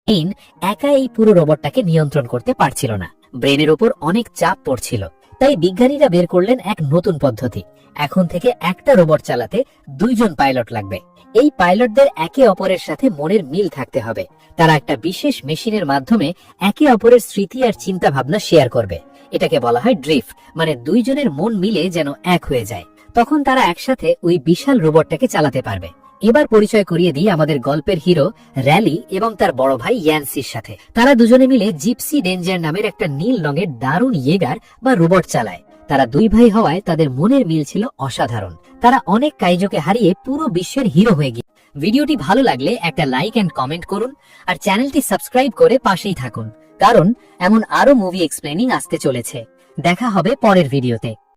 Brain একা এই পুরো রোবটটাকে নিয়ন্ত্রণ করতে পারছিল না। ব্রেনের উপর অনেক চাপ পড়ছিল। তাই বিজ্ঞানীরা বের করলেন এক নতুন পদ্ধতি। এখন থেকে একটা রোবট চালাতে 2 জন পাইলট লাগবে। এই পাইলটদের একে অপরের সাথে মনের মিল থাকতে হবে। তারা একটা বিশেষ মেশিনের মাধ্যমে একে অপরের স্মৃতি আর চিন্তা ভাবনা শেয়ার করবে। এটাকে বলা হয় ড্রিফট, মানে 2 জনের মন মিলে যেন এক হয়ে যায়। তখন তারা একসাথে ওই বিশাল রোবটটাকে চালাতে পারবে। এবার পরিচয় করিয়ে দিই আমাদের গল্পের হিরো র্যালি এবং তার বড় ভাই ইয়ান্সির সাথে। তারা দুজনে মিলে জিপসি ডেঞ্জার নামের একটা নীল রঙের দারুণ ইয়েগার বা রোবট চালায়। তারা 2 ভাই হওয়ায় তাদের মনের মিল ছিল অসাধারণ। তারা অনেক কাইজোকে হারিয়ে পুরো বিশ্বের হিরো হয়ে গিয়ে। ভিডিওটি ভালো লাগলে একটা লাইক এন্ড কমেন্ট করুন, আর চ্যানেলটি সাবস্ক্রাইব করে পাশেই থাকুন, কারণ এমন আরো মুভি এক্সপ্লেনিং আসতে চলেছে। দেখা হবে পরের ভিডিওতে।